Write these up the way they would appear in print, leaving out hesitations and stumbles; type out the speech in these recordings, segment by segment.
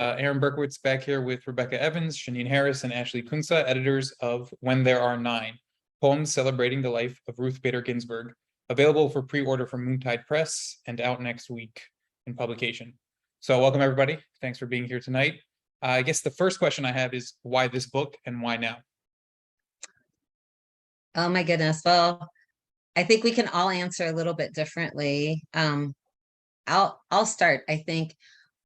Aaron Berkowitz back here with Rebecca Evans, Shaneen Harris, and Ashley Kunsa, editors of When There Are Nine, poems celebrating the life of Ruth Bader Ginsburg, available for pre-order from Moontide Press and out next week in publication. So welcome, everybody. Thanks for being here tonight. I guess the first question I have is why this book and why now? Oh my goodness. Well, I think we can all answer a little bit differently. I'll start. I think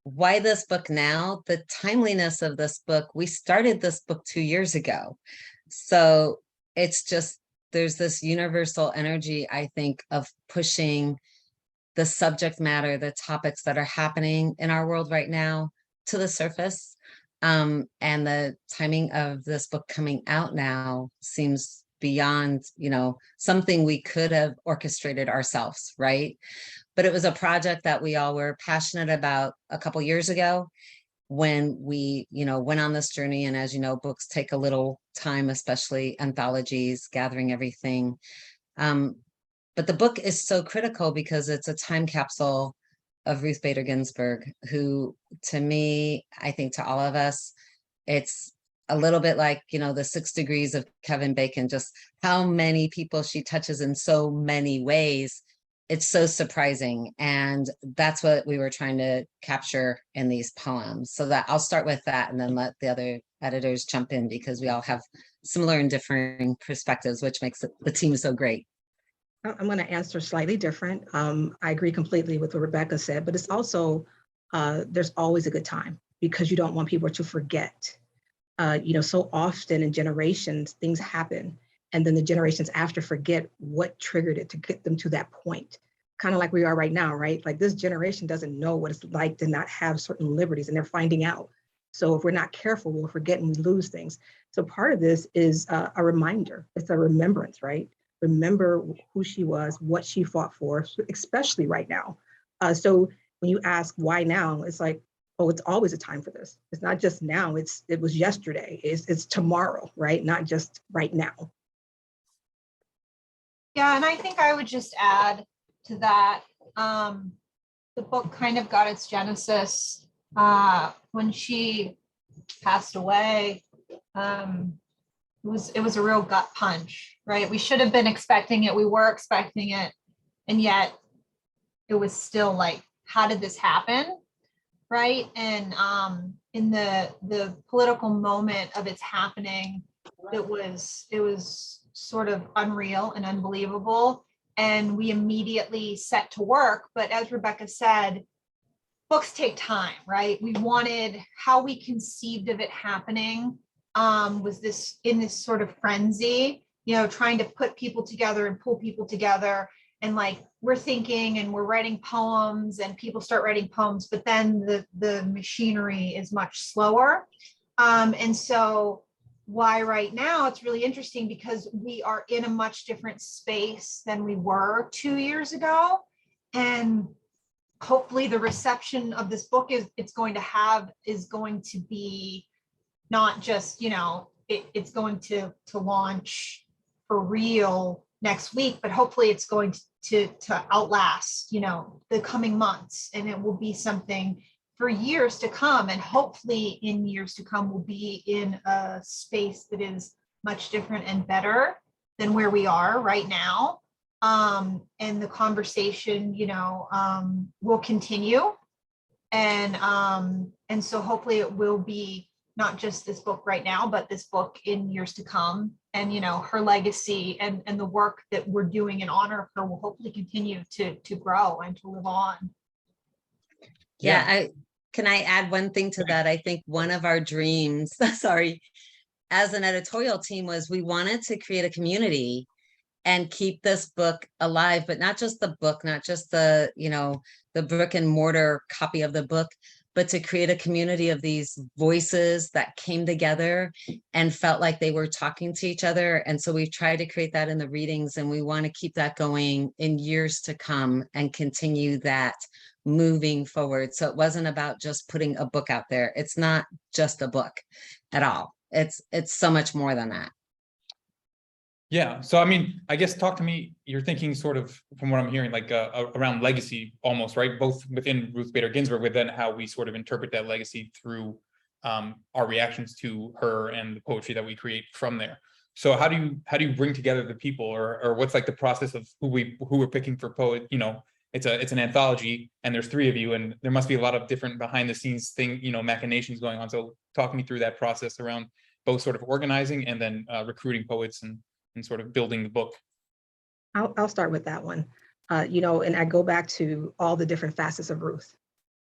why this book now, the timeliness of this book, we started this book 2 years ago. So it's just, there's this universal energy, I think, of pushing the subject matter, the topics that are happening in our world right now to the surface. And the timing of this book coming out now seems beyond, something we could have orchestrated ourselves, right? But it was a project that we all were passionate about a couple years ago when we, went on this journey. And as you know, books take a little time, especially anthologies, gathering everything. But the book is so critical because it's a time capsule of Ruth Bader Ginsburg, who, to me, I think to all of us, it's a little bit like, the 6 degrees of Kevin Bacon, just how many people she touches in so many ways. It's so surprising. And that's what we were trying to capture in these poems. So that I'll start with that and then let the other editors jump in, because we all have similar and differing perspectives, which makes the team so great. I'm going to answer slightly different. I agree completely with what Rebecca said, but it's also, there's always a good time because you don't want people to forget. So often in generations, things happen, and then the generations after forget what triggered it to get them to that point. Kind of like we are right now, right? Like this generation doesn't know what it's like to not have certain liberties, and they're finding out. So if we're not careful, we'll forget and we lose things. So part of this is a reminder. It's a remembrance, right? Remember who she was, what she fought for, especially right now. So when you ask why now, it's like, oh, it's always a time for this. It's not just now, it was yesterday, it's tomorrow, right? Not just right now. Yeah, and I think I would just add to that, the book kind of got its genesis when she passed away. It was a real gut punch, right? We should have been expecting it. We were expecting it. And yet it was still like, how did this happen? Right. And in the political moment of its happening, it was sort of unreal and unbelievable. And we immediately set to work. But as Rebecca said, books take time, right? We wanted, how we conceived of it happening was this in this sort of frenzy, trying to put people together and pull people together. And like, we're thinking and we're writing poems and people start writing poems, but then the machinery is much slower. And so why right now, it's really interesting because we are in a much different space than we were 2 years ago. And hopefully the reception of this book is going to be not just, it's going to launch for real next week, but hopefully it's going to outlast, the coming months, and it will be something for years to come. And hopefully in years to come, we'll be in a space that is much different and better than where we are right now. And the conversation, will continue. And so hopefully it will be not just this book right now, but this book in years to come. And, her legacy and the work that we're doing in honor of her will hopefully continue to grow and to live on. Yeah. Can I add one thing to that? I think one of our dreams, sorry, as an editorial team was we wanted to create a community and keep this book alive, but not just the book, not just the brick and mortar copy of the book, but to create a community of these voices that came together and felt like they were talking to each other. And so we've tried to create that in the readings, and we want to keep that going in years to come and continue that moving forward. So it wasn't about just putting a book out there. It's not just a book at all. It's so much more than that. Yeah, so I mean, I guess talk to me, you're thinking sort of, from what I'm hearing, like around legacy almost, right? Both within Ruth Bader Ginsburg, but then how we sort of interpret that legacy through our reactions to her and the poetry that we create from there. So how do you bring together the people, or what's like the process of who we're picking for poet? You know, it's an anthology and there's 3 of you, and there must be a lot of different behind the scenes machinations going on. So talk me through that process around both sort of organizing and then recruiting poets and sort of building the book. I'll start with that one. And I go back to all the different facets of Ruth.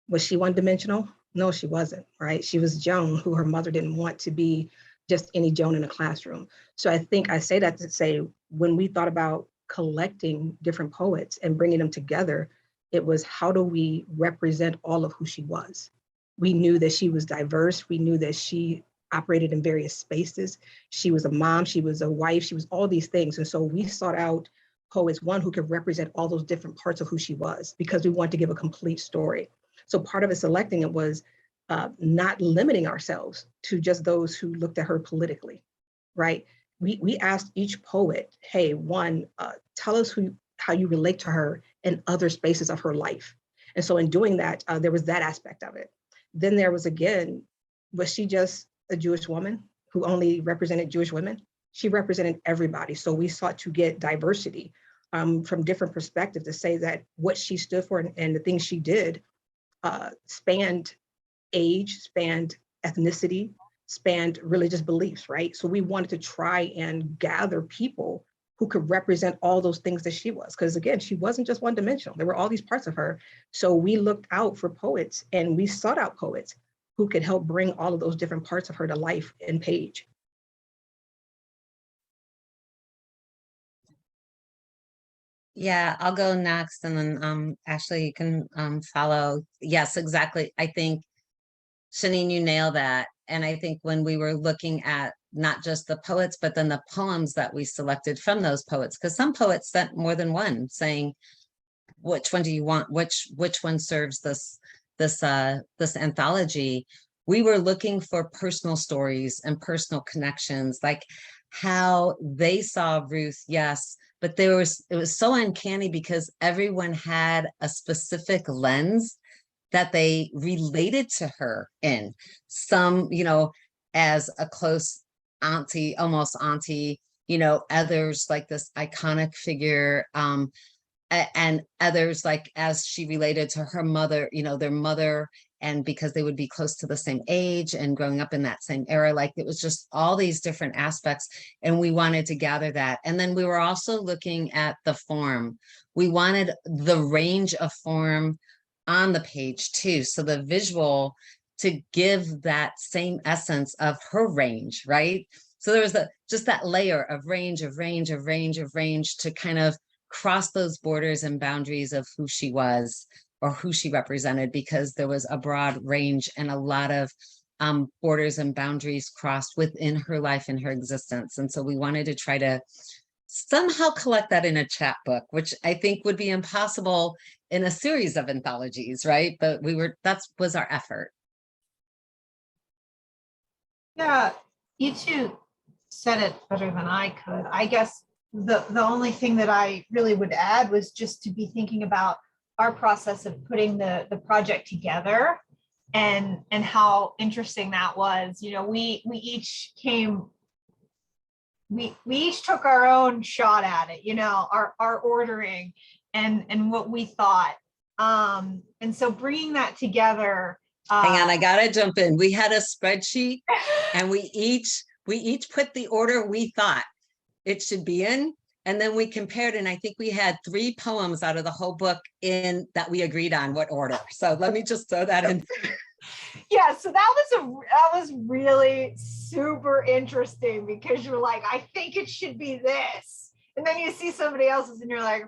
Was she one-dimensional? No, she wasn't, right? She was Joan, who her mother didn't want to be just any Joan in a classroom. So I think I say that to say, when we thought about collecting different poets and bringing them together, it was, how do we represent all of who she was? We knew that she was diverse. We knew that she operated in various spaces. She was a mom, she was a wife, she was all these things. And so we sought out poets, one, who could represent all those different parts of who she was, because we wanted to give a complete story. So part of it selecting it was not limiting ourselves to just those who looked at her politically, right? We asked each poet, hey, one, tell us how you relate to her in other spaces of her life. And so in doing that, there was that aspect of it. Then there was, again, was she just a Jewish woman who only represented Jewish women? She represented everybody. So we sought to get diversity from different perspectives to say that what she stood for and the things she did spanned age, spanned ethnicity, spanned religious beliefs, right? So we wanted to try and gather people who could represent all those things that she was. Because again, she wasn't just one-dimensional. There were all these parts of her. So we looked out for poets, and we sought out poets who could help bring all of those different parts of her to life in page. Yeah, I'll go next, and then Ashley, you can follow. Yes, exactly. I think, Shaneen, you nail that. And I think when we were looking at not just the poets, but then the poems that we selected from those poets, because some poets sent more than one, saying, which one do you want? Which one serves this anthology? We were looking for personal stories and personal connections, like how they saw Ruth, yes, but it was so uncanny because everyone had a specific lens that they related to her in. Some, as a close auntie, almost auntie, others like this iconic figure, and others like as she related to her mother, their mother, and because they would be close to the same age and growing up in that same era, like it was just all these different aspects, and we wanted to gather that. And then we were also looking at the form. We wanted the range of form on the page too, so the visual to give that same essence of her range, right? So there was just that layer of range to kind of cross those borders and boundaries of who she was or who she represented, because there was a broad range and a lot of borders and boundaries crossed within her life and her existence. And so we wanted to try to somehow collect that in a chapbook, which I think would be impossible in a series of anthologies, right? But that was our effort. Yeah, you two said it better than I could. I guess the only thing that I really would add was just to be thinking about our process of putting the project together and how interesting that was. We each came, we each took our own shot at it, our ordering and what we thought. And so bringing that together. Hang on, I gotta jump in. We had a spreadsheet and we each put the order we thought it should be in. And then we compared, and I think we had 3 poems out of the whole book in that we agreed on what order. So let me just throw that in. Yeah, so that was really super interesting, because you're like, I think it should be this. And then you see somebody else's and you're like,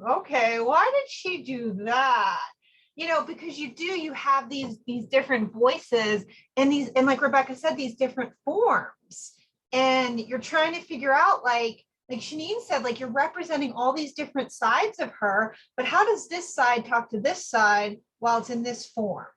okay, why did she do that? Because you have these different voices and like Rebecca said, these different forms. And you're trying to figure out, like Shaneen said, like you're representing all these different sides of her, but how does this side talk to this side while it's in this form?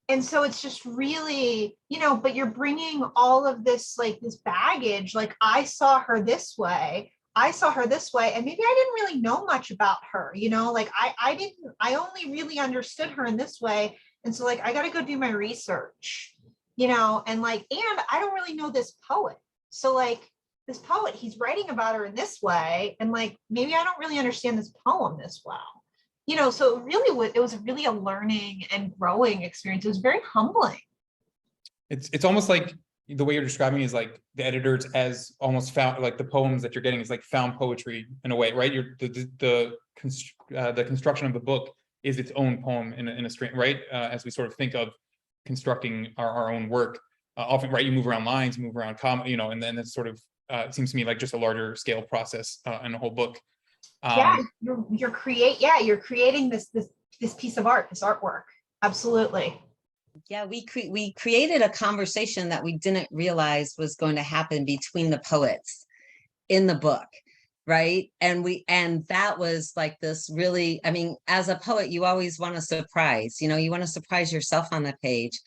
And so it's just really, but you're bringing all of this, like this baggage, like I saw her this way, and maybe I didn't really know much about her, like I only really understood her in this way. And so like, I got to go do my research, and I don't really know this poet. So like this poet, he's writing about her in this way. And like, maybe I don't really understand this poem this well. So it was really a learning and growing experience. It was very humbling. It's almost like the way you're describing is like the editors as almost found, like the poems that you're getting is like found poetry in a way, right? The construction of the book is its own poem in a string, right? As we sort of think of constructing our own work, often, right? You move around lines, you move around comma, and then it's sort of it seems to me like just a larger scale process in a whole book. You're creating this piece of art, this artwork. Absolutely. Yeah, we created a conversation that we didn't realize was going to happen between the poets in the book, right? And that was like this really, I mean, as a poet, you always want to surprise, you want to surprise yourself on the page.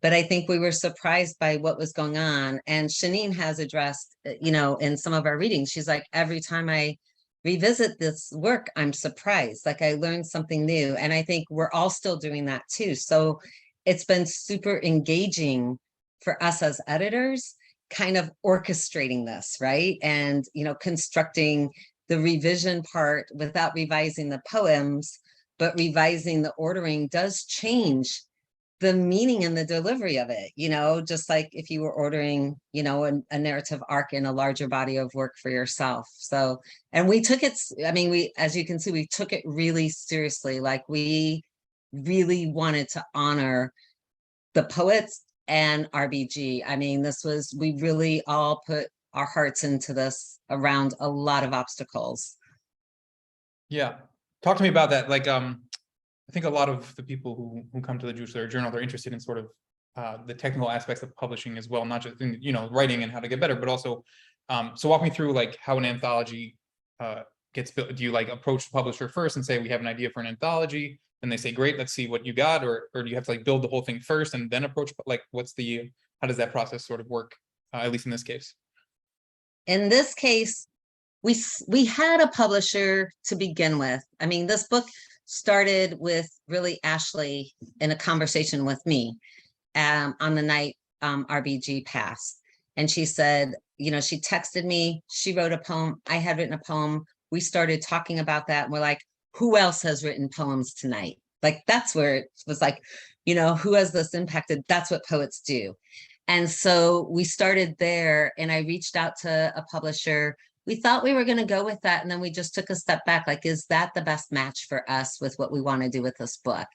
But I think we were surprised by what was going on. And Shaneen has addressed, in some of our readings, she's like, every time I revisit this work, I'm surprised, like I learned something new. And I think we're all still doing that too. So it's been super engaging for us as editors, kind of orchestrating this, right? And, constructing the revision part without revising the poems, but revising the ordering does change the meaning and the delivery of it, just like if you were ordering, a narrative arc in a larger body of work for yourself. So, and we took it, I mean, as you can see, we took it really seriously. Like we really wanted to honor the poets and RBG. I mean, we really all put our hearts into this around a lot of obstacles. Yeah. Talk to me about that. Like, I think a lot of the people who come to the Jewish Literary Journal, they're interested in sort of the technical aspects of publishing as well, not just in, writing and how to get better, but also, so walk me through like how an anthology gets built. Do you like approach the publisher first and say, we have an idea for an anthology? And they say, great, let's see what you got. Or do you have to like build the whole thing first and then approach, like how does that process sort of work? At least in this case. In this case, we had a publisher to begin with. I mean, this book started with really Ashley in a conversation with me on the night RBG passed. And she said, she texted me, she wrote a poem, I had written a poem. We started talking about that. And we're like, who else has written poems tonight? Like, that's where it was like, who has this impacted? That's what poets do. And so we started there, and I reached out to a publisher. We thought we were going to go with that. And then we just took a step back. Like, is that the best match for us with what we want to do with this book?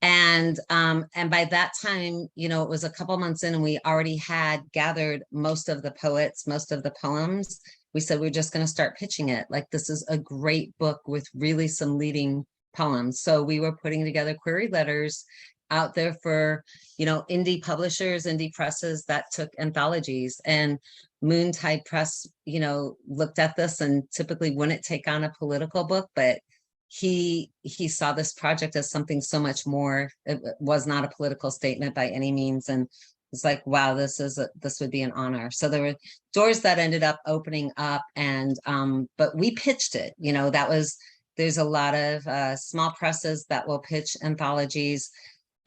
And by that time, it was a couple months in, and we already had gathered most of the poets, most of the poems. We said, we're just going to start pitching it. Like, this is a great book with really some leading poems. So we were putting together query letters out there for, indie publishers, indie presses that took anthologies. And Moontide Press, looked at this and typically wouldn't take on a political book, but he saw this project as something so much more. It was not a political statement by any means. And it's like, wow, this would be an honor. So there were doors that ended up opening up, and but we pitched it. There's a lot of small presses that will pitch anthologies,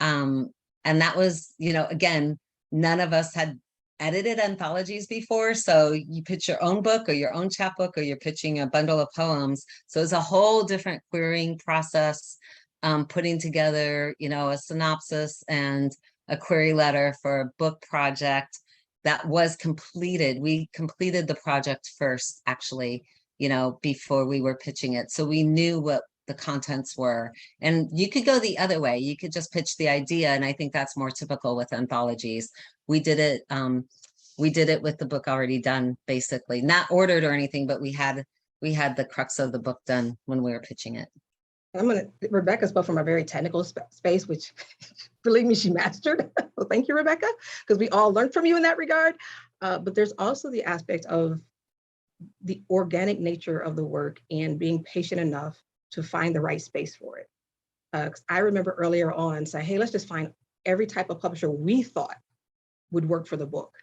and that was, again, none of us had edited anthologies before. So you pitch your own book or your own chapbook, or you're pitching a bundle of poems. So it's a whole different querying process, putting together, a synopsis and a query letter for a book project that was completed. We completed the project first, actually, before we were pitching it. So we knew what the contents were. And you could go the other way. You could just pitch the idea. And I think that's more typical with anthologies. We did it with the book already done, basically, not ordered or anything, but we had the crux of the book done when we were pitching it. Rebecca spoke from a very technical space, which believe me, she mastered. So thank you, Rebecca, because we all learned from you in that regard. But there's also the aspect of the organic nature of the work and being patient enough to find the right space for it. I remember earlier on saying, hey, let's just find every type of publisher we thought would work for the book,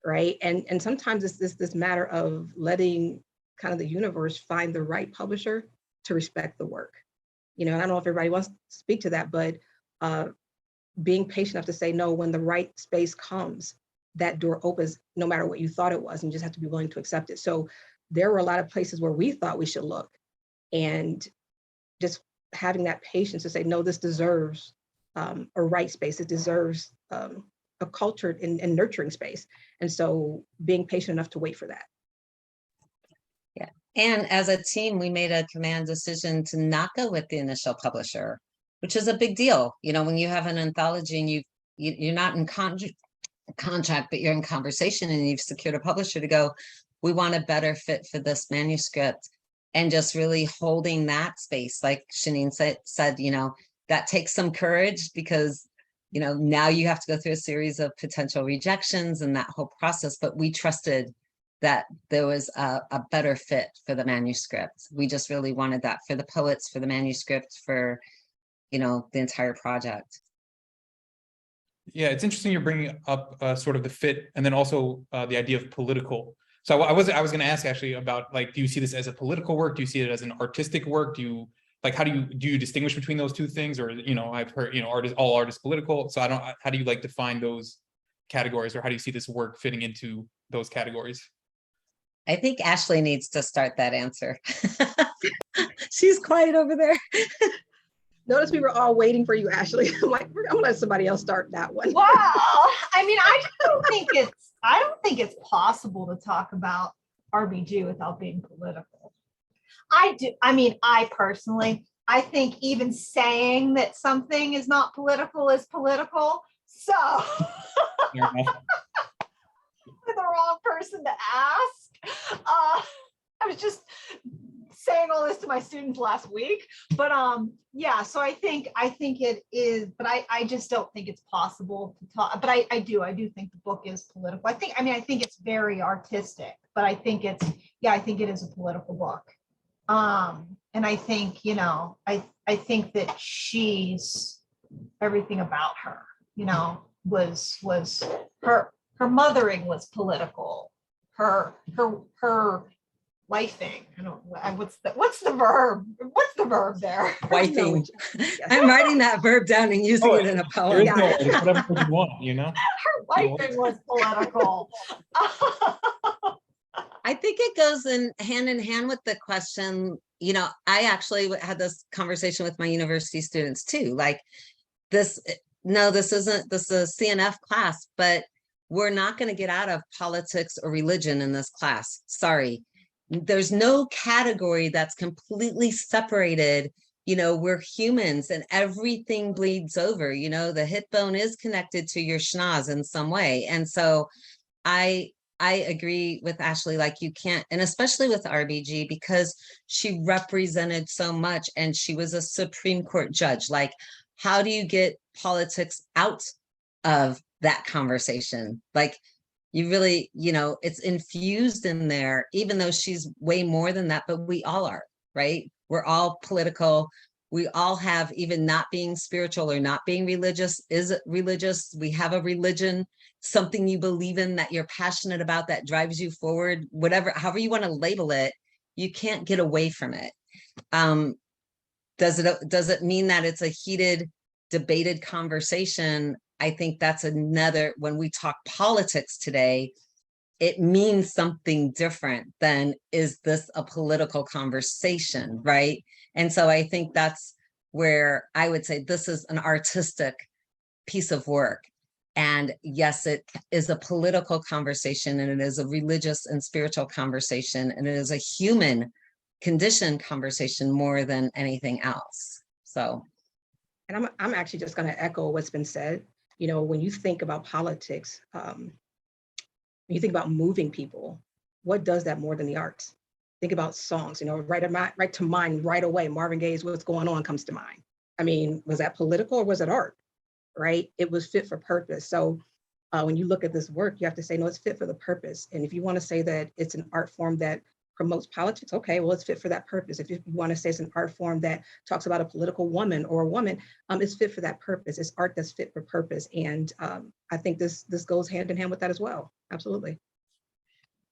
right? And sometimes it's this matter of letting kind of the universe find the right publisher to respect the work. You know, and I don't know if everybody wants to speak to that, but being patient enough to say no when the right space comes, that door opens no matter what you thought it was, and you just have to be willing to accept it. So there were a lot of places where we thought we should look, and just having that patience to say, no, this deserves a right space. It deserves a cultured and nurturing space. And so being patient enough to wait for that. Yeah. And as a team, we made a command decision to not go with the initial publisher, which is a big deal. You know, when you have an anthology and you're not in contract, but you're in conversation and you've secured a publisher to go, we want a better fit for this manuscript. And just really holding that space, like Shaneen said, you know, that takes some courage, because, you know, now you have to go through a series of potential rejections and that whole process. But we trusted that there was a better fit for the manuscript. We just really wanted that for the poets, for the manuscript, for, you know, the entire project. Yeah, it's interesting you're bringing up sort of the fit, and then also the idea of political. So I was going to ask actually about, like, do you see this as a political work? Do you see it as an artistic work? Do you, like, how do you distinguish between those two things? Or, you know, I've heard, you know, all art is political. So how do you like define those categories, or how do you see this work fitting into those categories? I think Ashley needs to start that answer. She's quiet over there. Notice we were all waiting for you, Ashley. I'm like, I'm gonna let somebody else start that one. Wow. I mean, I don't think it's possible to talk about RBG without being political. I personally, I think even saying that something is not political is political. So I'm the wrong person to ask. I was just saying all this to my students last week, but yeah, so I think it is, but I just don't think it's possible to talk, but I do think the book is political. I think it's very artistic, but I think it is a political book. And I think, you know, I think that she's, everything about her, you know, was her mothering was political. Her wifing. I don't. What's the verb? What's the verb there? Wifing. I'm writing that verb down and using it in a poem. Yeah. Whatever you want, you know. Her wifing was political. I think it goes hand in hand with the question. You know, I actually had this conversation with my university students too. Like, this is a CNF class, but we're not going to get out of politics or religion in this class. Sorry. There's no category that's completely separated. You know, we're humans and everything bleeds over. You know, the hip bone is connected to your schnoz in some way. And so I agree with Ashley, like, you can't, and especially with RBG, because she represented so much and she was a Supreme Court judge. Like, how do you get politics out of that conversation? Like, you really, you know, it's infused in there, even though she's way more than that, but we all are, right? We're all political. We all have, even not being spiritual or not being religious, is it religious? We have a religion, something you believe in that you're passionate about, that drives you forward, whatever, however you want to label it, you can't get away from it. Does it mean that it's a heated, debated conversation? I think that's another, when we talk politics today, it means something different than, is this a political conversation, right? And so I think that's where I would say this is an artistic piece of work. And yes, it is a political conversation, and it is a religious and spiritual conversation, and it is a human condition conversation more than anything else. So. And I'm actually just going to echo what's been said. You know, when you think about politics, when you think about moving people, what does that more than the arts? Think about songs, you know, right to mind right away. Marvin Gaye's "What's Going On" comes to mind. I mean, was that political or was it art? Right? It was fit for purpose. So when you look at this work, you have to say, no, it's fit for the purpose. And if you want to say that it's an art form that promotes politics, okay, well, it's fit for that purpose. If you want to say it's an art form that talks about a political woman or a woman, it's fit for that purpose. It's art that's fit for purpose. And I think this goes hand in hand with that as well. Absolutely.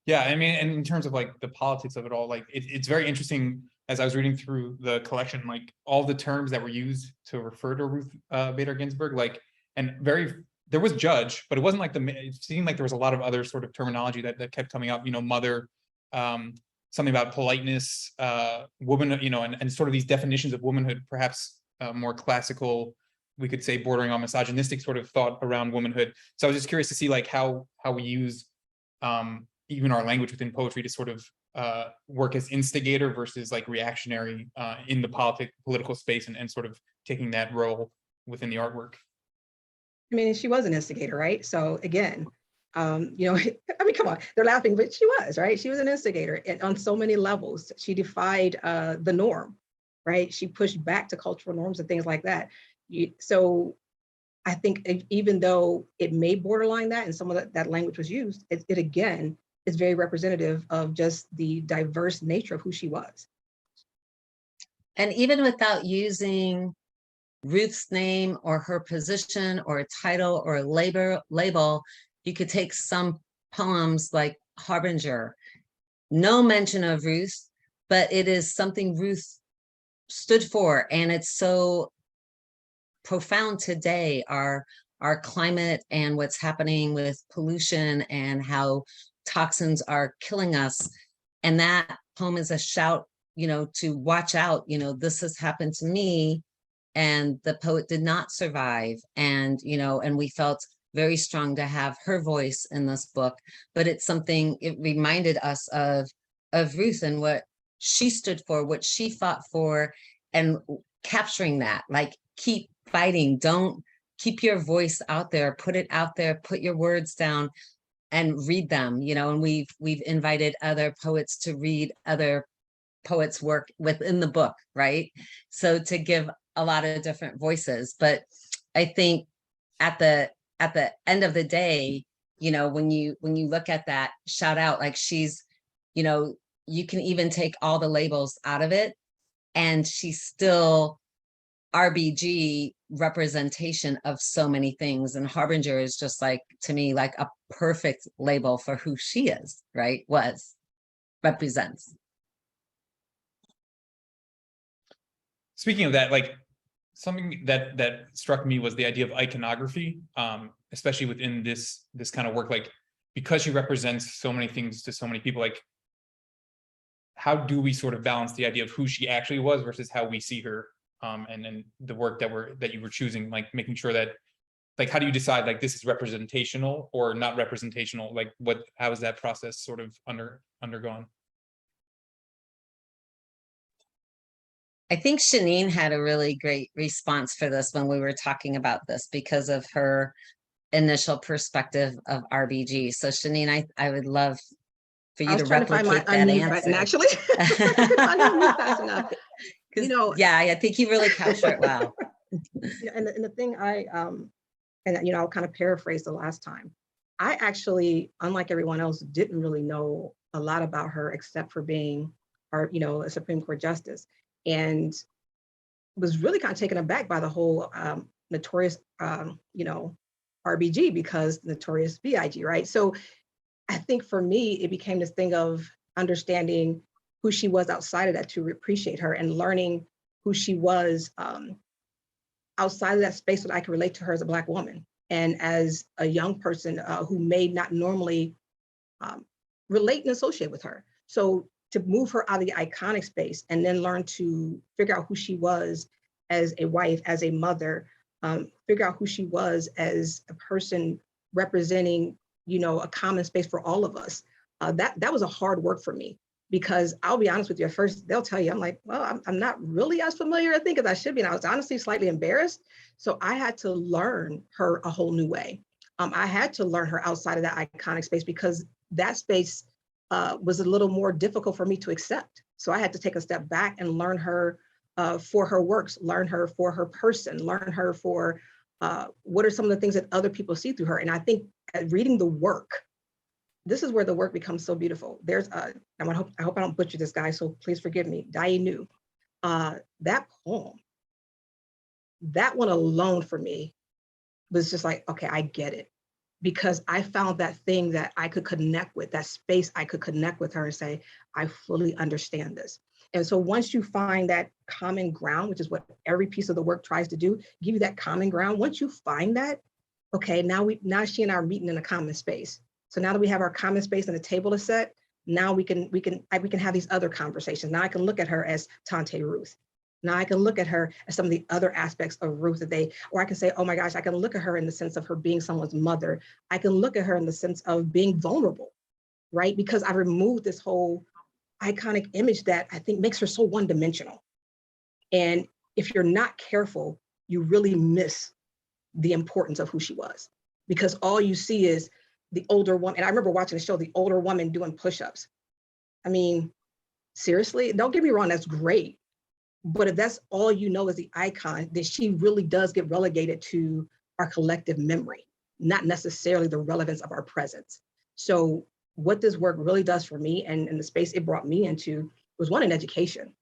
Yeah, I mean, and in terms of like the politics of it all, like it's very interesting as I was reading through the collection, like all the terms that were used to refer to Ruth Bader Ginsburg, like, and there was judge, but it wasn't like it seemed like there was a lot of other sort of terminology that kept coming up, you know, mother, something about politeness, woman, you know, and sort of these definitions of womanhood, perhaps more classical, we could say bordering on misogynistic sort of thought around womanhood. So I was just curious to see like how we use even our language within poetry to sort of work as instigator versus like reactionary in the political space, and sort of taking that role within the artwork. I mean, she was an instigator, right? So again, you know, I mean, come on, they're laughing, but she was, right? She was an instigator on so many levels. She defied the norm, right? She pushed back to cultural norms and things like that. So I think even though it may borderline that and some of that language was used, it again is very representative of just the diverse nature of who she was. And even without using Ruth's name or her position or a title or a label, you could take some poems like Harbinger, no mention of Ruth, but it is something Ruth stood for, and it's so profound today, our climate and what's happening with pollution and how toxins are killing us. And that poem is a shout, you know, to watch out, you know, this has happened to me. And the poet did not survive. And, you know, and we felt very strong to have her voice in this book, but it's something, it reminded us of Ruth and what she stood for, what she fought for, and capturing that, like, keep fighting, don't keep your voice out there, put it out there, put your words down and read them, you know. And we've invited other poets to read other poets' work within the book, right? So to give a lot of different voices. But I think at the end of the day, you know, when you look at that shout out, like, she's, you know, you can even take all the labels out of it and she's still RBG representation of so many things. And Harbinger is just like, to me, like a perfect label for who she is, right? Represents. Speaking of that, like, something that struck me was the idea of iconography, especially within this kind of work, like, because she represents so many things to so many people, like, how do we sort of balance the idea of who she actually was versus how we see her, and then the work that you were choosing, like making sure that, like, how do you decide, like, this is representational or not representational? Like, how is that process sort of undergone? I think Shaneen had a really great response for this when we were talking about this because of her initial perspective of RBG. So Shaneen, I would love for you to replicate that answer. Actually, you know, yeah, I think you really captured it well. Yeah, and the thing and you know, I'll kind of paraphrase the last time. I actually, unlike everyone else, didn't really know a lot about her except for being you know, a Supreme Court justice, and was really kind of taken aback by the whole notorious, you know, RBG, because notorious BIG, right? So I think for me, it became this thing of understanding who she was outside of that to appreciate her, and learning who she was outside of that space that I could relate to her as a Black woman and as a young person who may not normally relate and associate with her. So to move her out of the iconic space and then learn to figure out who she was as a wife, as a mother, figure out who she was as a person representing, you know, a common space for all of us. That was a hard work for me, because I'll be honest with you, at first they'll tell you, I'm like, well, I'm not really as familiar, I think, as I should be. And I was honestly slightly embarrassed. So I had to learn her a whole new way. I had to learn her outside of that iconic space, because that space was a little more difficult for me to accept. So I had to take a step back and learn her for her works, learn her for her person, learn her for what are some of the things that other people see through her. And I think reading the work this is where the work becomes so beautiful. There's I hope I don't butcher this guy, so please forgive me. Dainu, that poem, that one alone for me was just like, okay, I get it. Because I found that thing that I could connect with, that space I could connect with her and say, I fully understand this. And so once you find that common ground, which is what every piece of the work tries to do, give you that common ground. Once you find that, okay, now she and I are meeting in a common space. So now that we have our common space and the table is set, now we can have these other conversations. Now I can look at her as Tante Ruth. Now I can look at her as some of the other aspects of Ruth or I can say, oh my gosh, I can look at her in the sense of her being someone's mother. I can look at her in the sense of being vulnerable, right? Because I removed this whole iconic image that I think makes her so one-dimensional. And if you're not careful, you really miss the importance of who she was, because all you see is the older woman. And I remember watching the show, the older woman doing push-ups. I mean, seriously, don't get me wrong, that's great. But if that's all you know is the icon, then she really does get relegated to our collective memory, not necessarily the relevance of our presence. So what this work really does for me and the space it brought me into was one, an education.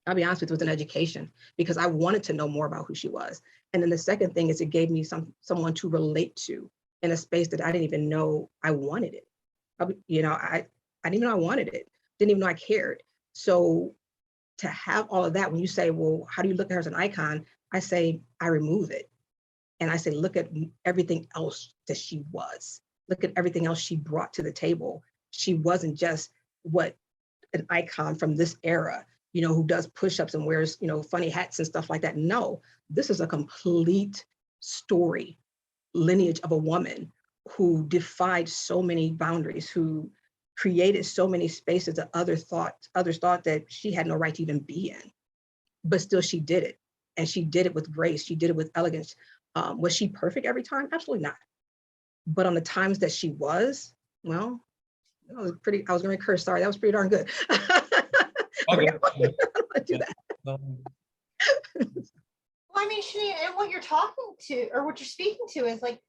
I'll be honest with you, it was an education because I wanted to know more about who she was. And then the second thing is it gave me someone to relate to in a space that I didn't even know I wanted it. I didn't even know I wanted it. Didn't even know I cared. So to have all of that, when you say, well, how do you look at her as an icon? I say, I remove it. And I say, look at everything else that she was. Look at everything else she brought to the table. She wasn't just what an icon from this era, who does push-ups and wears, funny hats and stuff like that. No, this is a complete story, lineage of a woman who defied so many boundaries, who created so many spaces that others thought that she had no right to even be in, but still she did it. And she did it with grace. She did it with elegance. Was she perfect every time? Absolutely not. But on the times that she was, well, that was pretty, I was going to curse, sorry, that was pretty darn good. Okay. I don't want to do that. Well, I mean, Shaneen, and what you're talking to, or what you're speaking to is like,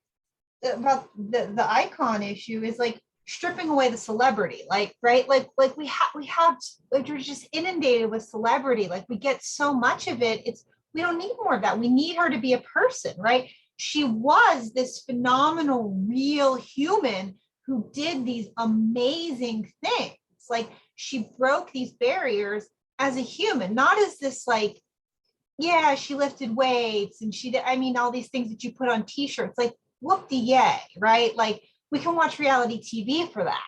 about the icon issue is like stripping away the celebrity, like, right? Like we have, like, we're just inundated with celebrity. Like we get so much of it. We don't need more of that. We need her to be a person, right? She was this phenomenal, real human who did these amazing things. Like she broke these barriers as a human, not as this like, yeah, she lifted weights and she did, I mean, all these things that you put on t-shirts, like whoop-de-yay, right? Like we can watch reality TV for that.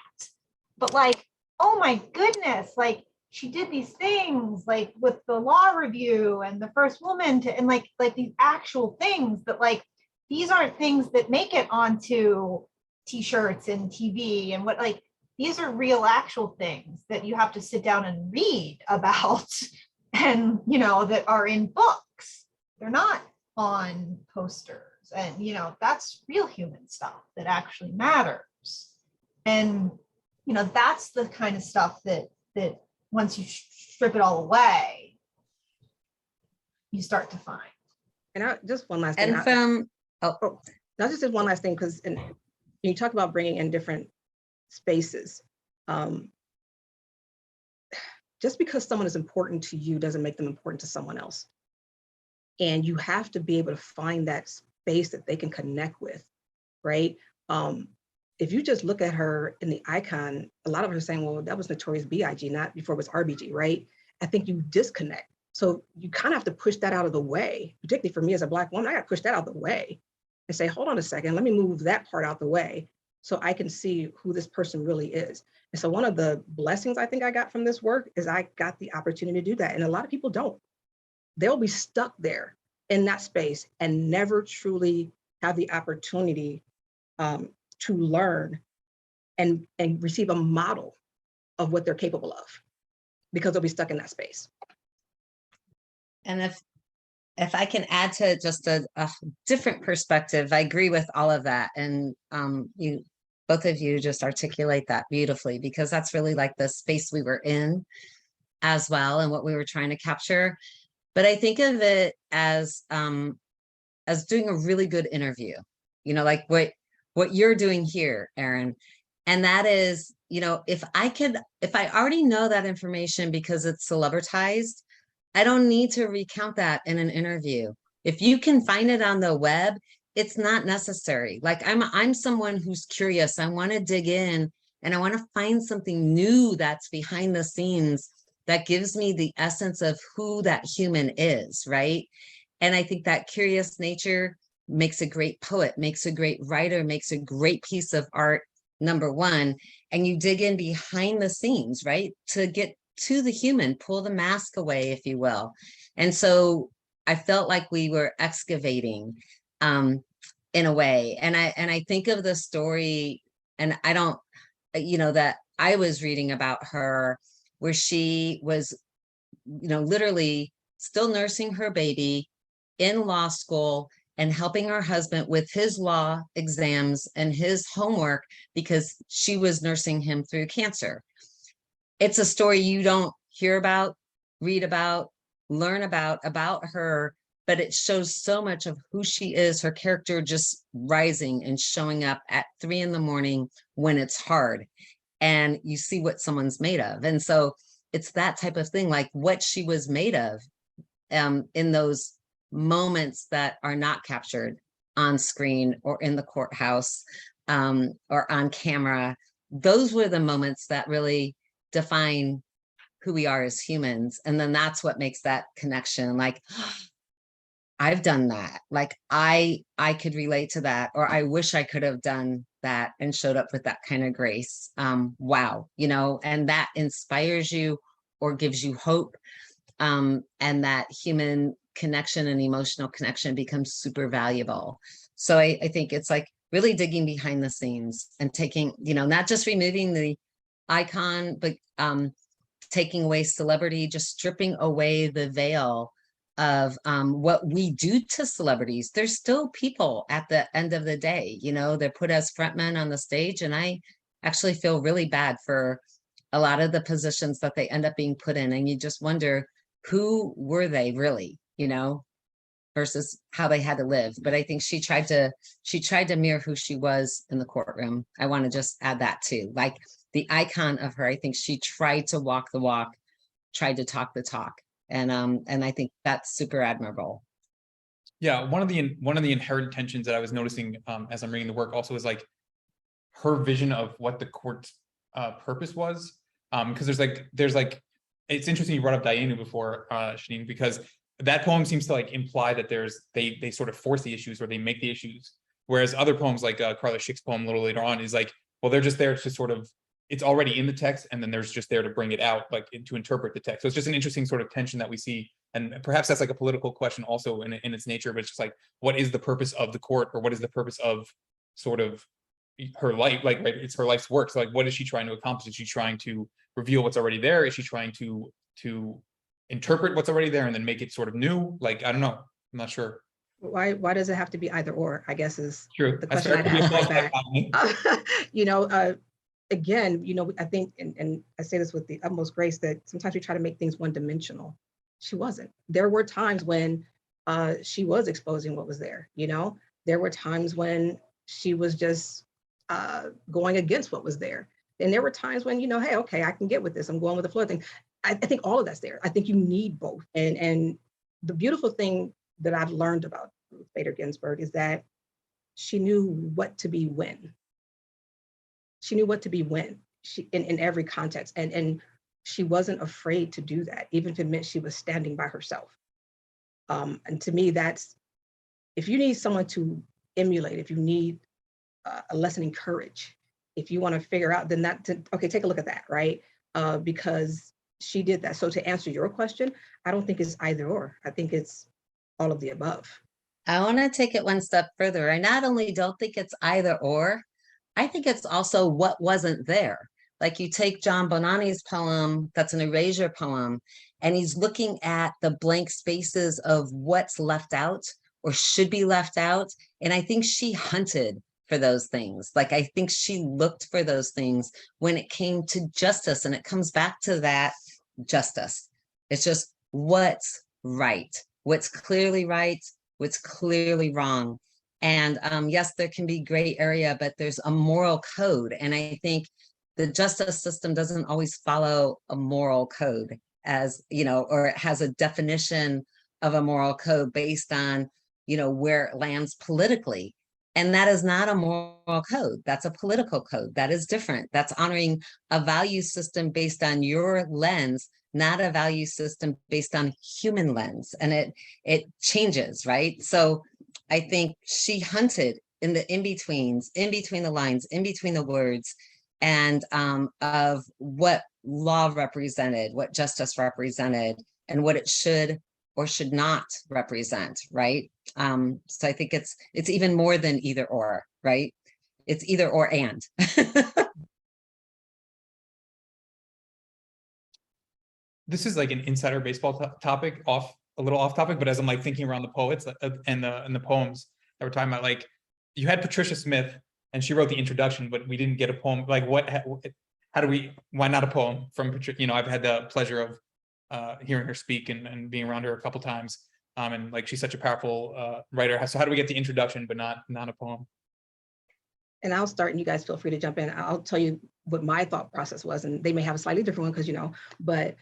But like, oh my goodness, like she did these things like with the law review and the first woman to, and like these actual things that like, these aren't things that make it onto t-shirts and TV and what, like, these are real actual things that you have to sit down and read about and, that are in books. They're not on posters. And, that's real human stuff that actually matters. And, that's the kind of stuff that once you strip it all away, you start to find. And just one last thing. And Not just one last thing, because you talk about bringing in different spaces. Just because someone is important to you doesn't make them important to someone else. And you have to be able to find that space that they can connect with, right? If you just look at her in the icon, a lot of her saying, well, that was Notorious B.I.G., not before it was RBG, right? I think you disconnect. So you kind of have to push that out of the way, particularly for me as a Black woman, I got to push that out of the way and say, hold on a second, let me move that part out the way so I can see who this person really is. And so one of the blessings I think I got from this work is I got the opportunity to do that. And a lot of people don't. They'll be stuck there in that space and never truly have the opportunity to learn and receive a model of what they're capable of, because they'll be stuck in that space. And if I can add to just a different perspective, I agree with all of that. And both of you just articulate that beautifully, because that's really like the space we were in as well and what we were trying to capture. But I think of it as doing a really good interview, like what you're doing here, Erin. And that is, if I already know that information because it's celebritized, I don't need to recount that in an interview. If you can find it on the web, it's not necessary. Like I'm someone who's curious. I want to dig in and I want to find something new that's behind the scenes that gives me the essence of who that human is, right? And I think that curious nature makes a great poet, makes a great writer, makes a great piece of art, number one. And you dig in behind the scenes, right? To get to the human, pull the mask away, if you will. And so I felt like we were excavating in a way. And I think of the story, and I don't, that I was reading about her where she was, literally still nursing her baby in law school and helping her husband with his law exams and his homework because she was nursing him through cancer. It's a story you don't hear about, read about, learn about her, but it shows so much of who she is, her character just rising and showing up at 3 a.m. when it's hard. And you see what someone's made of. And so it's that type of thing, like what she was made of in those moments that are not captured on screen or in the courthouse or on camera. Those were the moments that really define who we are as humans. And then that's what makes that connection. Like, I've done that. Like I could relate to that, or I wish I could have done that and showed up with that kind of grace. Wow. And that inspires you or gives you hope. And that human connection and emotional connection becomes super valuable. So I think it's like really digging behind the scenes and taking, not just removing the icon, but taking away celebrity, just stripping away the veil of what we do to celebrities. There's still people at the end of the day, they're put as frontmen on the stage. And I actually feel really bad for a lot of the positions that they end up being put in. And you just wonder, who were they really, versus how they had to live. But I think she tried to mirror who she was in the courtroom. I want to just add that too. Like the icon of her, I think she tried to walk the walk, tried to talk the talk. And I think that's super admirable. Yeah, one of the inherent tensions that I was noticing as I'm reading the work also is like her vision of what the court's purpose was. Because there's like it's interesting you brought up Dayenu before, Shaneen, because that poem seems to like imply that they sort of force the issues or they make the issues, whereas other poems like Carla Schick's poem a little later on is like, well, they're just there to sort of, it's already in the text, and then there's just there to bring it out, like to interpret the text. So it's just an interesting sort of tension that we see, and perhaps that's like a political question also in its nature. But it's just like, what is the purpose of the court, or what is the purpose of sort of her life? Like, right, it's her life's work. So like, what is she trying to accomplish? Is she trying to reveal what's already there? Is she trying to interpret what's already there and then make it sort of new? Like, I don't know. I'm not sure. Why does it have to be either or, I guess, is True. the question I'd ask right back. Again, I think, and I say this with the utmost grace, that sometimes we try to make things one-dimensional. She wasn't. There were times when she was exposing what was there, There were times when she was just going against what was there. And there were times when, hey, okay, I can get with this. I'm going with the flow thing. I think all of that's there. I think you need both. And the beautiful thing that I've learned about Ruth Bader Ginsburg is that she knew what to be when. She knew what to be when, in every context. And she wasn't afraid to do that, even if it meant she was standing by herself. And to me, that's, if you need someone to emulate, if you need a lesson in courage, if you want to figure out, then okay, take a look at that, right? Because she did that. So to answer your question, I don't think it's either or. I think it's all of the above. I want to take it one step further. I not only don't think it's either or, I think it's also what wasn't there. Like you take John Bonanni's poem, that's an erasure poem, and he's looking at the blank spaces of what's left out or should be left out. And I think she hunted for those things. Like, I think she looked for those things when it came to justice. And it comes back to that justice. It's just what's right, what's clearly right, what's clearly wrong. And yes, there can be gray area, but there's a moral code. And I think the justice system doesn't always follow a moral code, as you know, or it has a definition of a moral code based on, you know, where it lands politically. And that is not a moral code. That's a political code. That is different. That's honoring a value system based on your lens, not a value system based on human lens. And it changes, right? So I think she hunted in the in-betweens, in between the lines, in between the words, and of what law represented, what justice represented, and what it should or should not represent, right? So I think it's even more than either or, right? It's either or and. This is like an insider baseball topic, a little off topic, but as I'm like thinking around the poets and the poems that we're talking about, like you had Patricia Smith and she wrote the introduction, but we didn't get a poem. Like why not a poem from Patricia? You know, I've had the pleasure of hearing her speak and being around her a couple times. And like, she's such a powerful writer. So how do we get the introduction, but not a poem? And I'll start and you guys feel free to jump in. I'll tell you what my thought process was, and they may have a slightly different one because, you know, but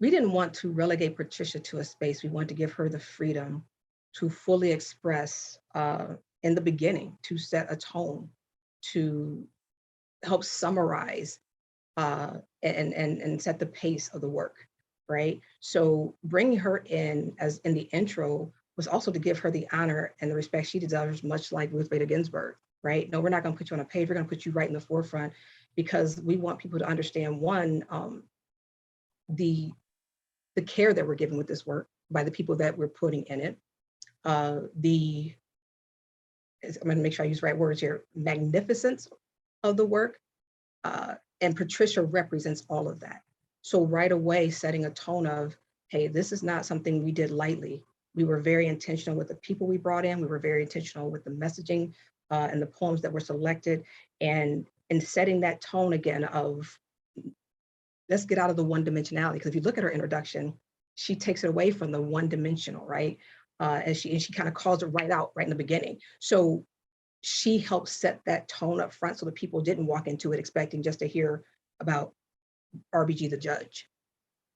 we didn't want to relegate Patricia to a space. We wanted to give her the freedom to fully express in the beginning, to set a tone, to help summarize and set the pace of the work, right? So bringing her in as in the intro was also to give her the honor and the respect she deserves, much like Ruth Bader Ginsburg, right? No, we're not going to put you on a page. We're going to put you right in the forefront because we want people to understand, one, the care that we're giving with this work by the people that we're putting in it. I'm going to make sure I use the right words here, magnificence of the work. And Patricia represents all of that. So right away, setting a tone of, hey, this is not something we did lightly. We were very intentional with the people we brought in. We were very intentional with the messaging and the poems that were selected, and setting that tone again of, let's get out of the one-dimensionality. Because if you look at her introduction, she takes it away from the one-dimensional, right? And she kind of calls it right out right in the beginning. So she helped set that tone up front so the people didn't walk into it expecting just to hear about RBG the judge,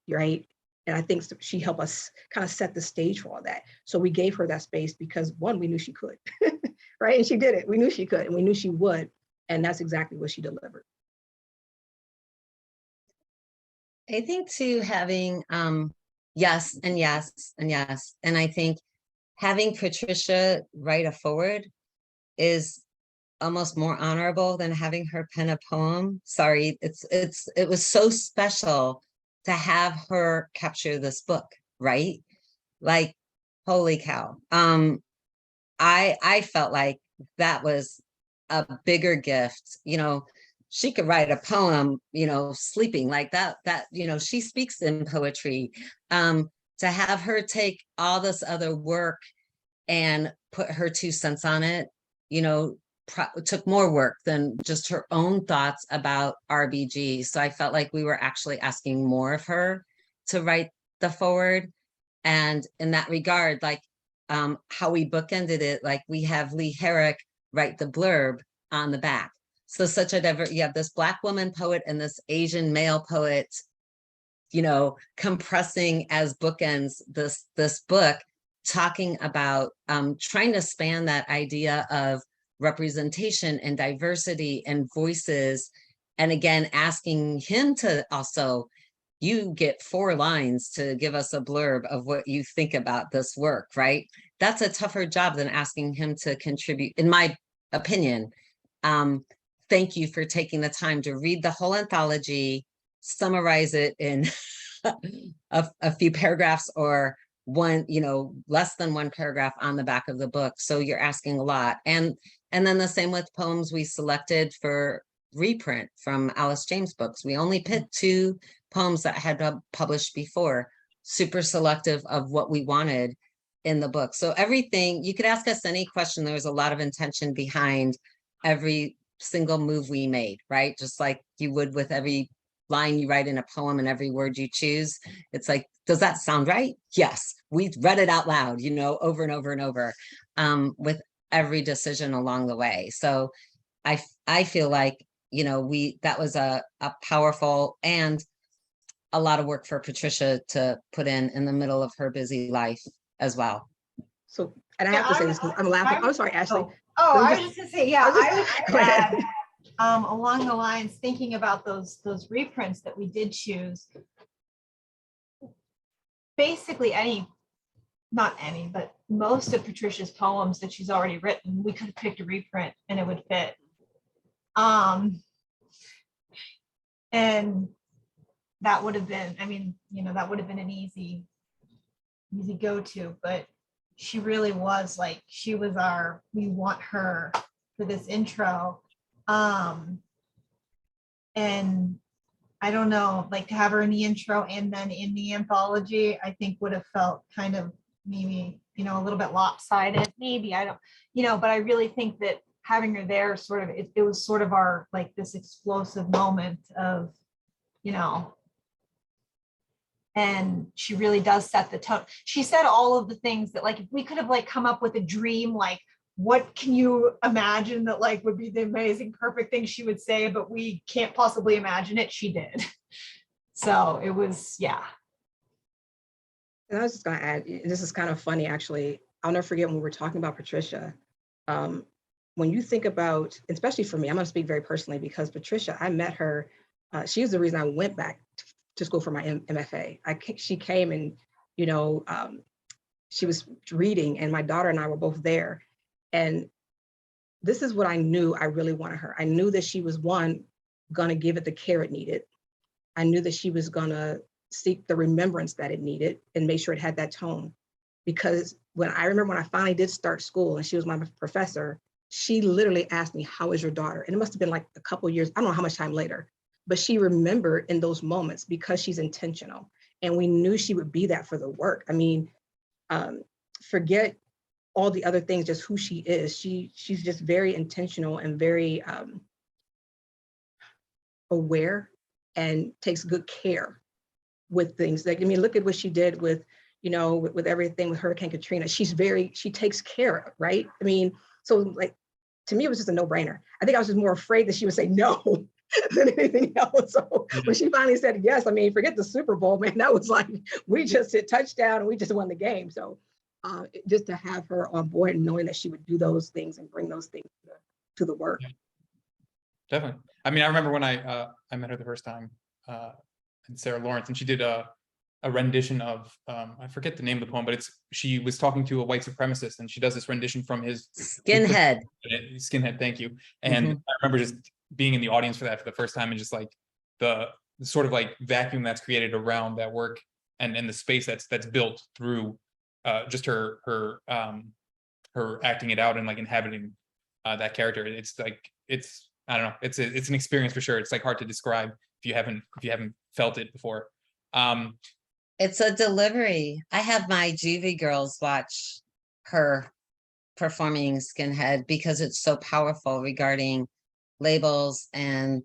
right? And I think she helped us kind of set the stage for all that. So we gave her that space because, one, we knew she could, right? And she did it. We knew she could and we knew she would. And that's exactly what she delivered. I think too, having yes and yes and yes. And I think having Patricia write a foreword is almost more honorable than having her pen a poem. Sorry, it was so special to have her capture this book, right? Like, holy cow. I felt like that was a bigger gift. You know, she could write a poem, you know, sleeping like that, you know, she speaks in poetry. To have her take all this other work and put her 2 cents on it, you know, took more work than just her own thoughts about RBG. So I felt like we were actually asking more of her to write the foreword. And in that regard, like how we bookended it, like we have Lee Herrick write the blurb on the back. So you have this Black woman poet and this Asian male poet, you know, compressing as bookends this book, talking about trying to span that idea of representation and diversity and voices. And again, asking him to also, you get 4 lines to give us a blurb of what you think about this work, right? That's a tougher job than asking him to contribute, in my opinion. Thank you for taking the time to read the whole anthology, summarize it in a few paragraphs or one, you know, less than 1 paragraph on the back of the book. So you're asking a lot. And then the same with poems we selected for reprint from Alice James books. We only picked 2 poems that had been published before, super selective of what we wanted in the book. So everything, you could ask us any question. There was a lot of intention behind every single move we made, right? Just like you would with every line you write in a poem and every word you choose, it's like, does that sound right? Yes. We read it out loud, you know, over and over and over, with every decision along the way. So I feel like, you know, that was a powerful and a lot of work for Patricia to put in the middle of her busy life as well. So, and I Yeah, have to say this because I'm laughing. I'm sorry, Ashley. Oh, Let me I was just gonna say, yeah, I was I just- would go ahead. add, along the lines, thinking about those reprints that we did choose. Basically not any, but most of Patricia's poems that she's already written, we could have picked a reprint and it would fit. And that would have been, I mean, you know, that would have been an easy go-to, but she really was like, she was we want her for this intro. And I don't know, like to have her in the intro and then in the anthology, I think would have felt kind of maybe, you know, a little bit lopsided, maybe, I don't, you know, but I really think that having her there sort of, it was sort of our, like this explosive moment of, you know, and she really does set the tone. She said all of the things that, like, if we could have like come up with a dream, like, what can you imagine that like would be the amazing, perfect thing she would say, but we can't possibly imagine it, she did. So it was, yeah. And I was just going to add, this is kind of funny, actually. I'll never forget when we were talking about Patricia. When you think about, especially for me, I'm going to speak very personally because Patricia, I met her. She was the reason I went back to school for my MFA. She came and, you know, she was reading and my daughter and I were both there. And this is what I knew I really wanted her. I knew that she was going to give it the care it needed. I knew that she was going to seek the remembrance that it needed and make sure it had that tone. Because when I finally did start school and she was my professor, she literally asked me, how is your daughter? And it must've been like a couple of years, I don't know how much time later, but she remembered in those moments because she's intentional. And we knew she would be that for the work. I mean, forget all the other things, just who she is. She's just very intentional and very aware and takes good care with things. Like, I mean, look at what she did with, you know, with everything with Hurricane Katrina. She takes care, right? I mean, so like, to me, it was just a no-brainer. I think I was just more afraid that she would say no than anything else. So when she finally said yes, I mean, forget the Super Bowl, man, that was like, we just hit touchdown and we just won the game. So just to have her on board and knowing that she would do those things and bring those things to the work. Yeah. Definitely. I mean, I remember when I met her the first time, and Sarah Lawrence, and she did a rendition of, I forget the name of the poem, but she was talking to a white supremacist and she does this rendition from his Skinhead. Skinhead, thank you. And I remember just being in the audience for that for the first time and just like the sort of like vacuum that's created around that work and the space that's built through just her acting it out and like inhabiting that character. It's like, I don't know, it's an experience for sure. It's like hard to describe if you haven't felt it before. It's a delivery. I have my juvie girls watch her performing Skinhead because it's so powerful regarding labels, and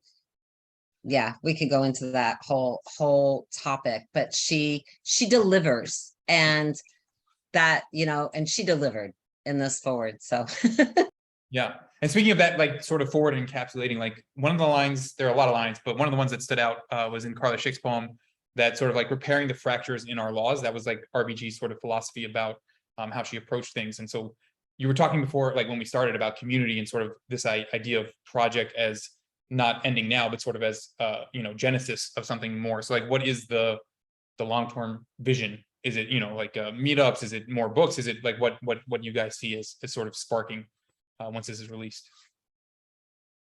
yeah, we could go into that whole topic, but she delivers, and that, you know, and she delivered in this forward. So Yeah. And speaking of that, like sort of forward encapsulating, like one of the lines, there are a lot of lines, but one of the ones that stood out was in Carla Schick's poem, that sort of like repairing the fractures in our laws. That was like RBG's sort of philosophy about how she approached things. And so you were talking before, like when we started, about community and sort of this idea of project as not ending now, but sort of as you know, genesis of something more. So like, what is the long-term vision? Is it, you know, like meetups? Is it more books? Is it like what you guys see as sort of sparking once this is released?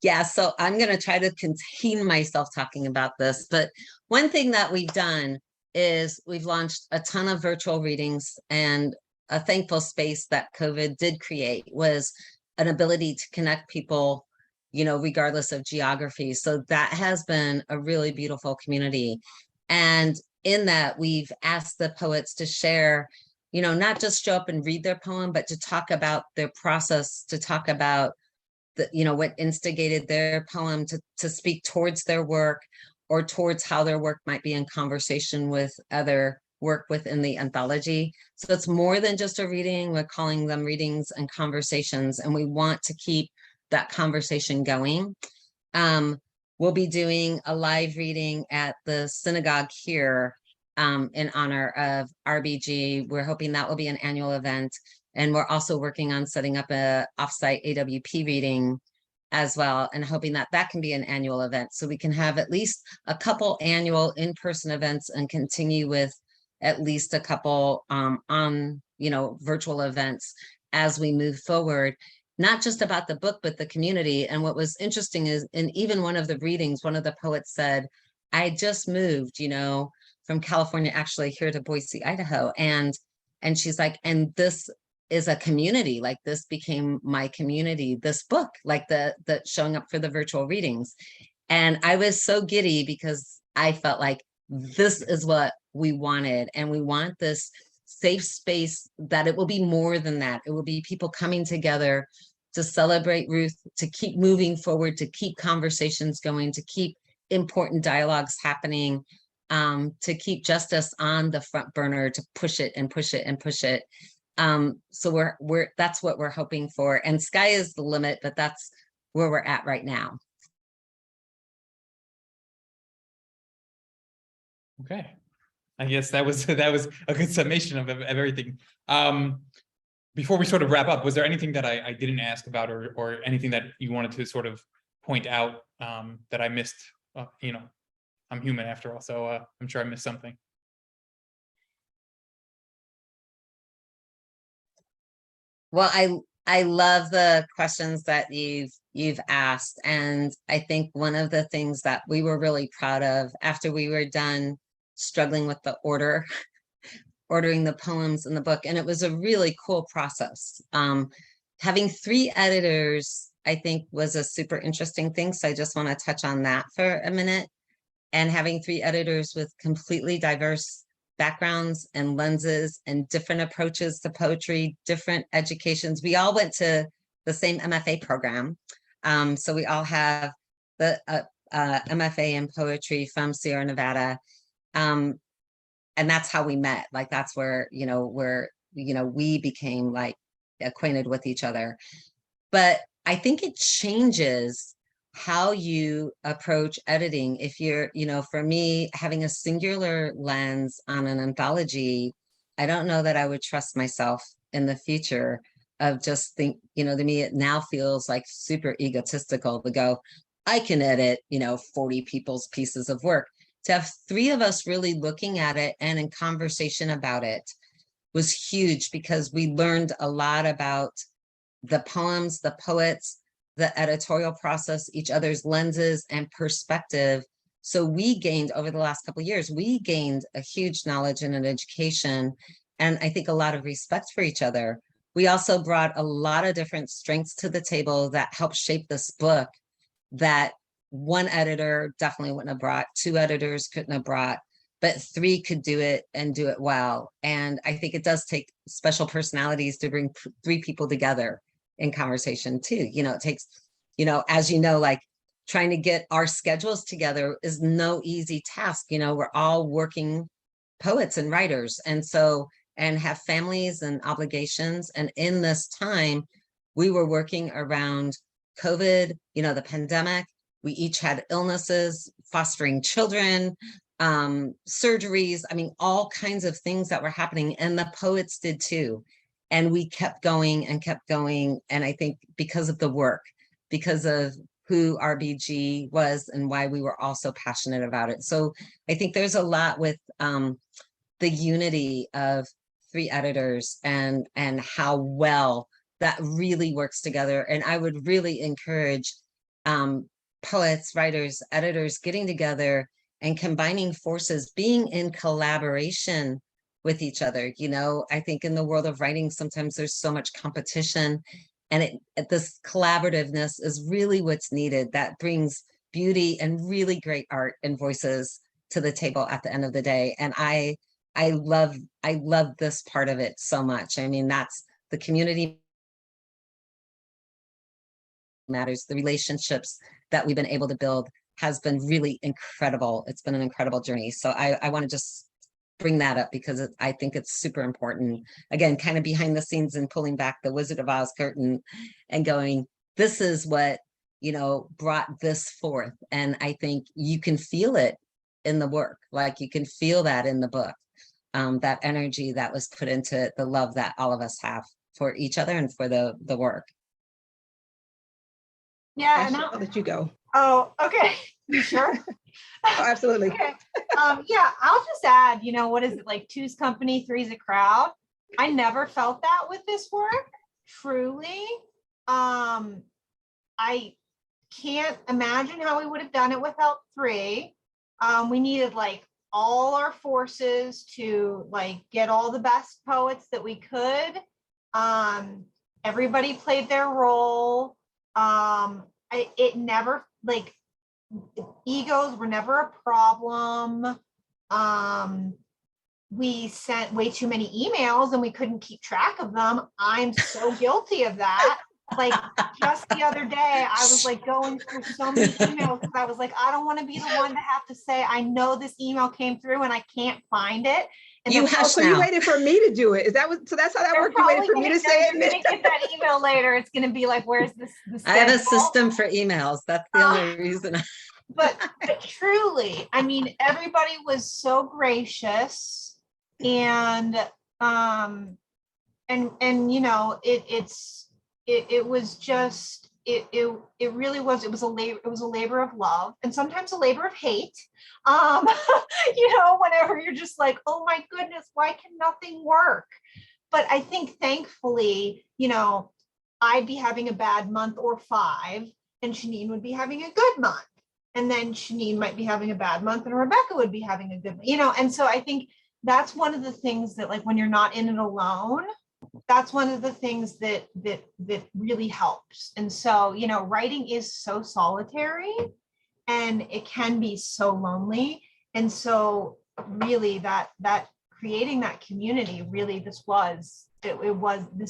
yeah, so I'm going to try to contain myself talking about this, but one thing that we've done is we've launched a ton of virtual readings, and a thankful space that COVID did create was an ability to connect people, you know, regardless of geography. So that has been a really beautiful community. And in that, we've asked the poets to share, you know, not just show up and read their poem, but to talk about their process, to talk about you know, what instigated their poem, to speak towards their work, or towards how their work might be in conversation with other work within the anthology. So it's more than just a reading. We're calling them readings and conversations, and we want to keep that conversation going. We'll be doing a live reading at the synagogue here in honor of RBG. We're hoping that will be an annual event. And we're also working on setting up a offsite AWP reading as well, and hoping that that can be an annual event. So we can have at least a couple annual in-person events and continue with at least a couple on, virtual events as we move forward. Not just about the book, but the community. And what was interesting is, in even one of the readings, one of the poets said, I just moved, from California, actually here to Boise, Idaho. And she's like, and this is a community, like this became my community, this book, like the showing up for the virtual readings. And I was so giddy because I felt like this is what we wanted. And we want this safe space that it will be more than that. It will be people coming together to celebrate Ruth, to keep moving forward, to keep conversations going, to keep important dialogues happening, to keep justice on the front burner, to push it and push it and push it. So that's what we're hoping for. And sky is the limit, but that's where we're at right now. Okay. I guess that was a good summation of everything. Before we sort of wrap up, was there anything that I didn't ask about, or anything that you wanted to sort of point out that I missed? I'm human after all, so I'm sure I missed something. Well, I love the questions that you've asked, and I think one of the things that we were really proud of after we were done struggling with the ordering the poems in the book, and it was a really cool process. Having 3 editors, I think, was a super interesting thing. So I just want to touch on that for a minute. And having 3 editors with completely diverse backgrounds and lenses and different approaches to poetry, different educations. We all went to the same MFA program. So we all have the MFA in poetry from Sierra Nevada. And that's how we met. Like, that's where, we became like acquainted with each other. But I think it changes how you approach editing. If you're, for me, having a singular lens on an anthology, I don't know that I would trust myself in the future of just to me, it now feels like super egotistical to go, I can edit, 40 people's pieces of work. To have 3 of us really looking at it and in conversation about it was huge, because we learned a lot about the poems, the poets, the editorial process, each other's lenses and perspective. So we gained, over the last couple of years, we gained a huge knowledge and an education, and I think a lot of respect for each other. We also brought a lot of different strengths to the table that helped shape this book that one editor definitely wouldn't have brought, 2 editors couldn't have brought, but 3 could do it and do it well. And I think it does take special personalities to bring 3 people together in conversation too. It takes, as like trying to get our schedules together is no easy task. We're all working poets and writers, and have families and obligations. And in this time, we were working around COVID, the pandemic. We each had illnesses, fostering children, surgeries. I mean, all kinds of things that were happening, and the poets did too. And we kept going and kept going. And I think because of the work, because of who RBG was and why we were all so passionate about it. So I think there's a lot with the unity of 3 editors and how well that really works together. And I would really encourage poets, writers, editors getting together and combining forces, being in collaboration with each other. I think in the world of writing, sometimes there's so much competition, and this collaborativeness is really what's needed. That brings beauty and really great art and voices to the table at the end of the day. And I love this part of it so much. I mean, that's the community matters, the relationships that we've been able to build has been really incredible. It's been an incredible journey. So I want to just bring that up because I think it's super important. Again, kind of behind the scenes and pulling back the Wizard of Oz curtain and going, this is what, you know, brought this forth. And I think you can feel it in the work. Like you can feel that in the book, that energy that was put into it, the love that all of us have for each other and for the work. Yeah, Ashley, I'll let you go. oh, okay. You sure? Oh, absolutely. Okay. Yeah, I'll just add, you know, what is it, like two's company, three's a crowd? I never felt that with this work, truly. I can't imagine how we would have done it without three. We needed like all our forces to like get all the best poets that we could. Everybody played their role. It never, like, egos were never a problem. We sent way too many emails and we couldn't keep track of them. I'm so guilty of that. Like just the other day, I was like going through so many emails because I was like, I don't want to be the one to have to say, I know this email came through and I can't find it. And You then- hush So now. you waited for me to do it. Is that what? So that's how that they're worked. You waited for probably me to gonna- say You're gonna it. get that email later. It's gonna be like, where's this? I have a schedule? system for emails. That's the only reason. But truly, I mean, everybody was so gracious, and you know, it was just it really was. It was a labor of love, and sometimes a labor of hate. You know, whenever you're just like, oh my goodness, why can nothing work? But I think thankfully, you know, I'd be having a bad month or 5, and Shaneen would be having a good month. And then Shaneen might be having a bad month and Rebecca would be having a good, you know, and so I think that's one of the things that, like, when you're not in it alone, that's one of the things that really helps. And so, you know, writing is so solitary and it can be so lonely. And so really that creating that community, really, this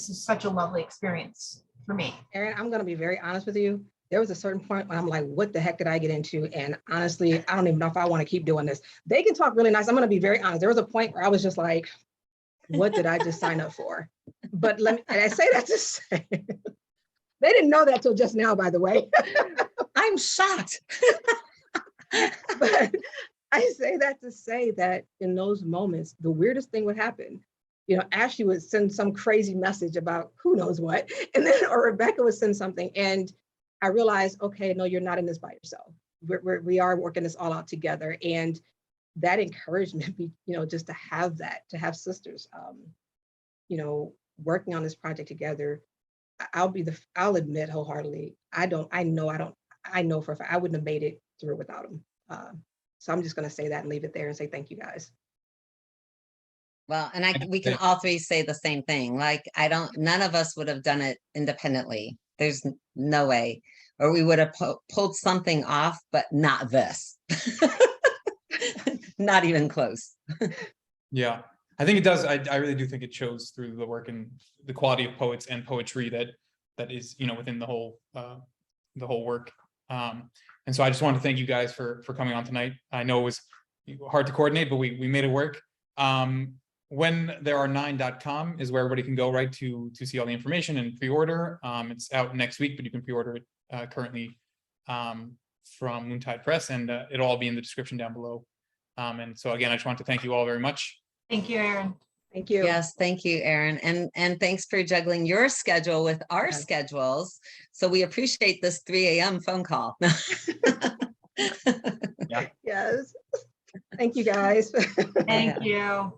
is such a lovely experience for me. Erin, I'm going to be very honest with you. There was a certain point when I'm like, what the heck did I get into? And honestly, I don't even know if I want to keep doing this. They can talk really nice. I'm going to be very honest. There was a point where I was just like, what did I just sign up for? But and I say that to say, they didn't know that till just now, by the way. I'm shocked. But I say that to say that in those moments, the weirdest thing would happen. You know, Ashley would send some crazy message about who knows what, and then or Rebecca would send something, and I realized, okay, no, you're not in this by yourself. We are working this all out together, and that encouragement, you know, just to have sisters, you know, working on this project together. I'll admit wholeheartedly, I know for a fact I wouldn't have made it through without them. So I'm just going to say that and leave it there and say thank you guys. Well, and we can all three say the same thing. Like, none of us would have done it independently. There's no way, or we would have pulled something off, but not this. Not even close. Yeah, I think it does. I really do think it shows through the work and the quality of poets and poetry that is, you know, within the whole work. And so I just wanted to thank you guys for coming on tonight. I know it was hard to coordinate, but we made it work. WhenThereAre9.com is where everybody can go, right, to see all the information and pre-order. It's out next week, but you can pre-order it currently from Moontide Press, and it'll all be in the description down below. And so again, I just want to thank you all very much. Thank you, Erin. Thank you. Yes, thank you, Erin. And thanks for juggling your schedule with our schedules. So we appreciate this 3 a.m. phone call. Yes. Thank you, guys. Thank you.